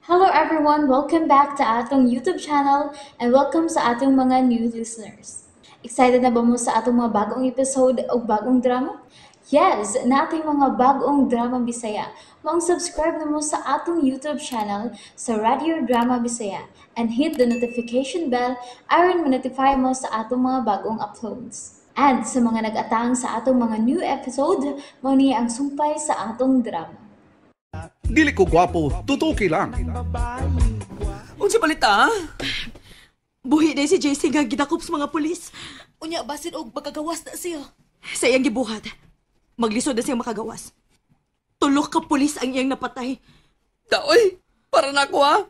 Hello everyone, welcome back to atong YouTube channel and welcome sa atong mga new listeners. Excited na ba mo sa atong mga bagong episode o bagong drama? Yes, na ating mga bagong drama Bisaya. Mag-subscribe na mo sa atong YouTube channel sa Radio Drama Bisaya and hit the notification bell aron ma-notify mo sa atong mga bagong uploads. And sa mga nag-atang sa atong mga new episode, mao niya ang sumpay sa atong drama. Dili ko gwapo, tutuki lang. Unsa balita, ha? Buhi na si JC nga gidakop sa mga pulis. Unya basin og magkagawas na siya. Sa iyang gibuhat, maglisod na siyang makagawas. Tulok ka pulis ang iyang napatay. Daoy, para na ako ha.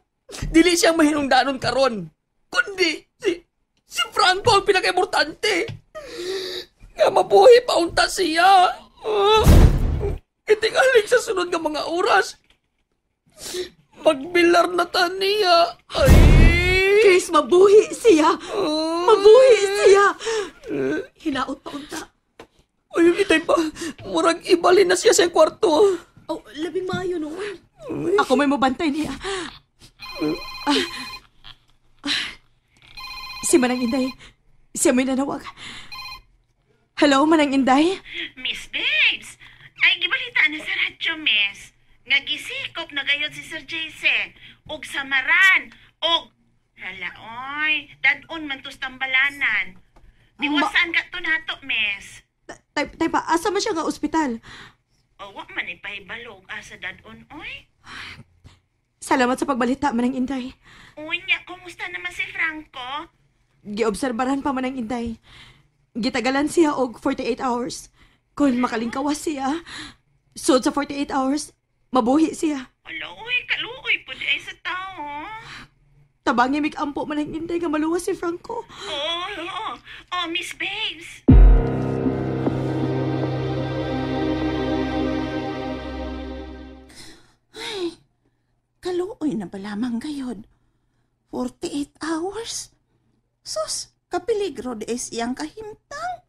Dili siyang mahinungdanon karon. Kundi si Franco ang pinaka-importante. Nga mabuhi pa unta siya. Itingaling sa sunod nga mga oras. Magbilar na taniya. Ay! Chris, mabuhi siya! Mabuhi siya! Hinaot pa unta. Ay, itay pa. Murag ibalin na siya sa kwarto. Oh, labing maayo noon. Ako may mabantay niya. Si Manang Inday, siya may nanawag. Hello, Manang Inday? Miss Babes, ay gibalita na sa radyo, miss. Nga gisikop na gayon si Sir Jason. Og samaran. Og, oy, dadon man tos tambalanan. Diwasan ka to nato, miss. Tay pa, asa man siya nga ospital? O, wak man ipahibalog asa dadon, oy. Salamat sa pagbalita, Manang Inday. Uy niya, kumusta naman si Franco? Giobserbaran pa Manang Inday. Gitagalan siya og 48 hours. Kung makalingkawas siya, sud sa 48 hours, mabuhi siya. Ala, uy, kaluoy po di ay sa tao. Tabangi mig ampo Manang Inday nga maluwas si Franco. Oo. Oh, Miss Babes. Kaluoy na ba lamang gayod? 48 hours? Sus, kapiligro di is iyang kahimtang.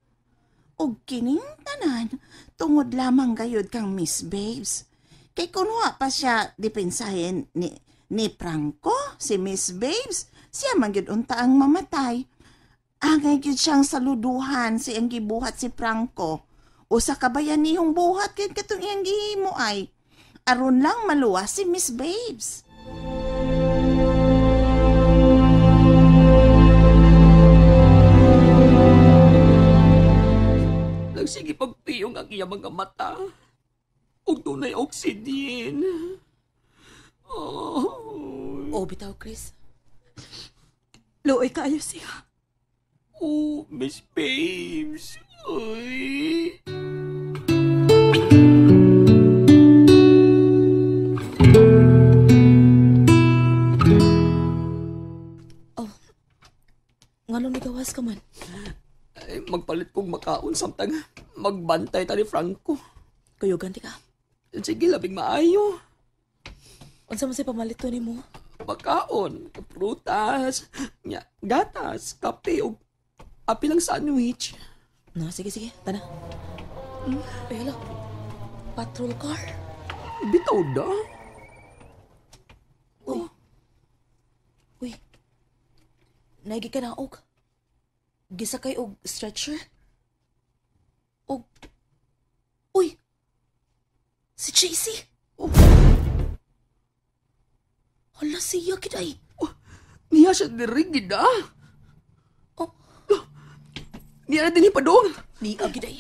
Og kining tanan, tungod lamang gayod kang Miss Babes. Kay kunwa pa siya dipensahin ni Franco, si Miss Babes, siya man gyud unta ang mamatay. Angay gyud siyang saluduhan si ang gibuhat si Franco. Usa ka bayan niyong buhat kay katong iyang gihimo ay. Aron lang maluwas si Miss Babes. Nagsige pagpiyong ang iya mga mata. Og tunay oxygen. Oh. O bitaw, Chris. Luoy kaayo siya. Oh, Miss Babes. Ay. Nganong nigawas ka man? Ay, magpalit kong makaon samtang magbantay ta ni Franco. Kuyugan ti ka. Sige, labing maayo. Unsa man say pamalito nimo? Makaon, prutas, gatas, kape, o apilang sandwich. No, sige, tana. Ay, hala. Patrol car. Bitaw da. Uy. Naigi ka na og. Gisakay og stretcher. Og. Uy. Si JC. Hala siya kiday. Niya siya dirigid da. Oh, Niya na din ipadong. ni agiday.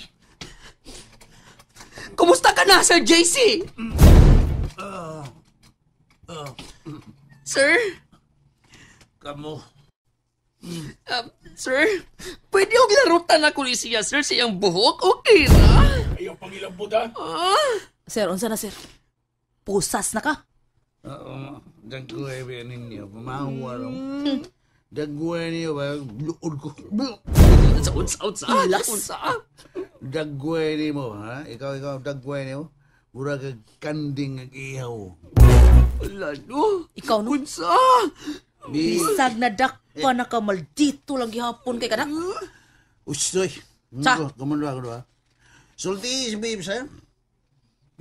Kumusta ka na, Sir JC? Sir? Kamu, Sir? Pwede yung larutan ako ni siya, sir, siyang buhok? Okay na? ayaw pangilabot ha? Sir, unsa na sir? Pusas na ka? Oo, dagway ba ninyo, pamahawa lang. Dagway niyo ba, luod ko. Unsa? Ilas. Unsa? Dagway niyo mo, ha? Ikaw, dagway niyo. Mura ka kanding ang ihaw. Lalo? Ikaw, no? Unsa? Bisag na dakpa na ka, maldito lang gihapon kay kana. Ustoy. Sa? Kumando ako doon, ha? Sulti si babes, ha?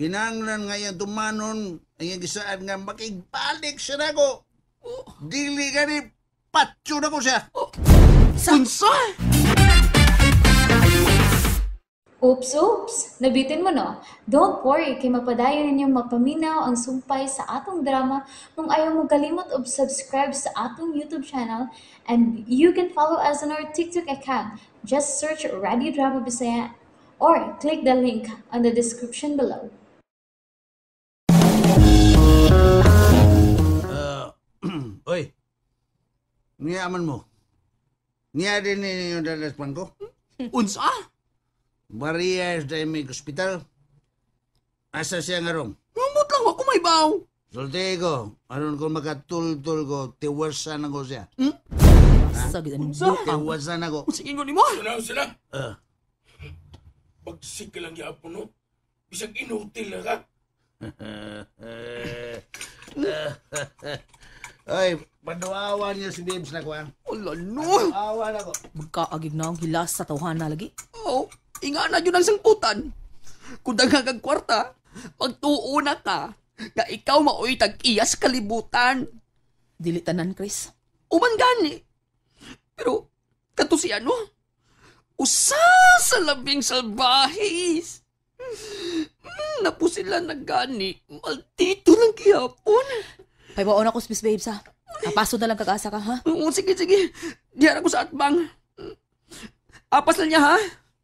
Kinanglan nga yung tumanon, ang yung gisaan nga makigbalik siya na ko. Dili ka ni patso na ko siya. Unsa? Oops! Nabitin mo no? Don't worry, kay mapadayon ninyong mapaminaw ang sumpay sa atong drama kung ayaw mo kalimot og subscribe sa atong YouTube channel and you can follow us on our TikTok account. Just search Radio Drama Bisaya or click the link on the description below. Oy, niyaman mo. Niya din yung dalaspan ko. Unsa? Bariyas dahil may hospital. Asa siya nga rong? Mamot lang ako may baw. Sulti ko, aron ko makatultul ko, tiwasan ako siya. Sagid ang Tiwasan ako. Sige ko ni mo. Sila. Ah. Pagsik ka lang yapon, no? Bisag inutil na ka. Oy, paduawan niya si Bibs na ko, ah. Wala no. Paduawan ako. Magkaagig na ang hilas sa tawhana lagi. Oh, inga na yun ang sangkutan. Kung daghang kag kwarta, magtuo na ka nga ikaw maoy tag-iyas kalibutan. Dili tanan, Chris. Uman gani. Pero, kato si ano? Usa sa labing salbahis. Napo sila na gani. Maldito lang gihapon. Paibaon ako, Miss Babes, ha? Kapaso na lang kag-asa ka, ha? Oo, sige. Diyan ako sa atbang. Apas lang niya, ha?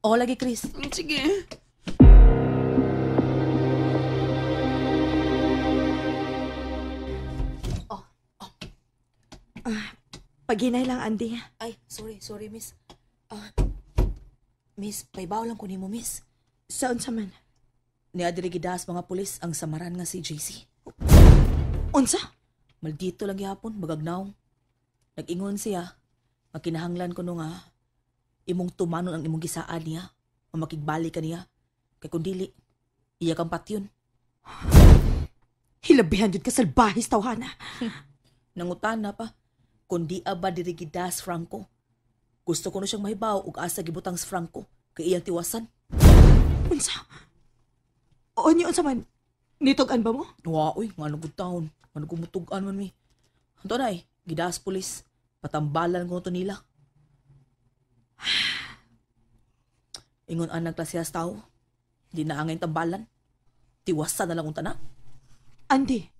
Oo, lagi, Chris. Sige. Paghinay lang, Andy. Ay, sorry, miss. Miss, paibaw lang ko nimo, miss. Saan sa man? Niadiri gidas mga pulis ang samaran nga si JC. Unsa? Maldito lang gihapon, bagagnaw. Nag-ingon siya, makinahanglan ko no nga, imong tumanon ang imong gisaan niya, o makigbalik ka niya. Kay kung dili, iya kang patyon. Hilabihan yun ka salbahis tawhana. Nangutana pa, kundi aba diri gidas Franco. Gusto ko na siyang mahibaw ug asa gibutang si Franco kay iyang tiwasan. Unsa? O niyo unsa man? Nitugan ba mo? Uy, nga nagud taon. Nga nagumutugan man mi. Hanto na gidas pulis. Patambalan ko to nila. Ingon ang nagklasehas tao. Di na angay tambalan. Tiwasan na lang unta na. Andy.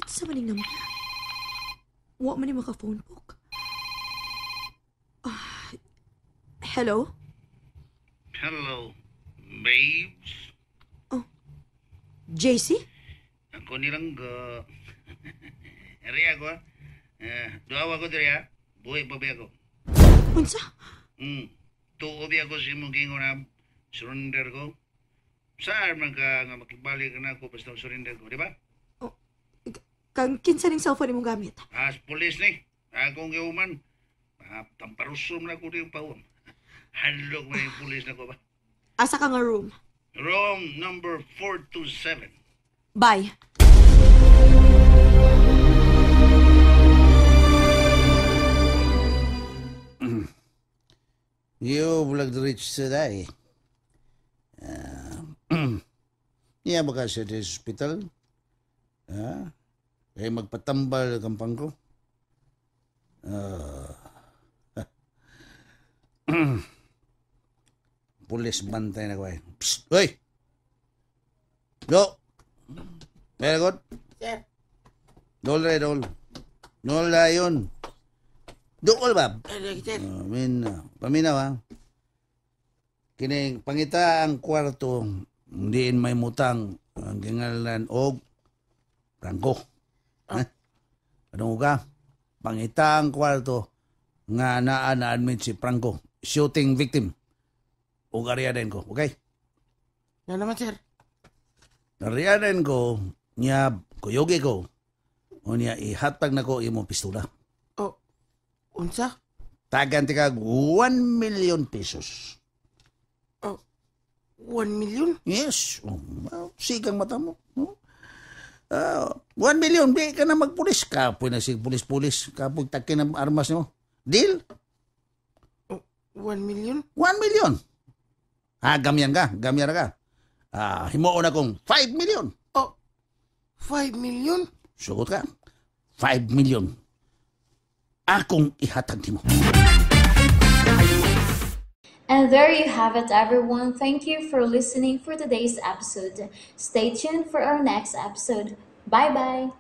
Sa maning naman. Wa man ni maka-phone book. Hello? Hello, babes. JC? Ako nilang go. Ari ako, ah. Duawa ko diri, ah. Buhay pa ba ako? Unsa? Tuo ba ako sa imong gingon na surrender ko? Saan man ka nga makibalik na ako basta surrender ko, di ba? Kang kinsa ning cellphone imong gamit? As pulis ni, akong giuman. Tamparusom na ko rin pawon. Handlok mo yung pulis na ko ba? Asa ka nga room? Room number 427. Bye. You've reached today. Iya ba ka sa hospital? Kaya magpatambal ang pangko? Pulis bantay na ko eh. Psst! Uy! Do! Very good. Sir. Dol rin, dol. Dol na yun. Dol ba? Sir. Paminaw ha. Kining pangita ang kwarto, diin may mutang ang gingalan og Franco. Anong ka? Pangita ang kwarto nga naa na-admit si Franco. Shooting victim. Ug ariaden ko, okay? Na naman, sir. Ariaden ko, niya kuyogi ko. O niya ihatag na ko imong pistola. Unsa? Tagan tika 1 million pesos. 1 million? Yes. Sigang mata mo. 1 million, di ka na magpulis. Kapoy na si pulis-pulis. Kapoy takin ang armas mo. Deal? 1 million? 1 million. Gamyan ka. Himuon akong 5 million. 5 million? Sugot ka. 5 million. Akong ihatag nimo. And there you have it, everyone. Thank you for listening for today's episode. Stay tuned for our next episode. Bye bye.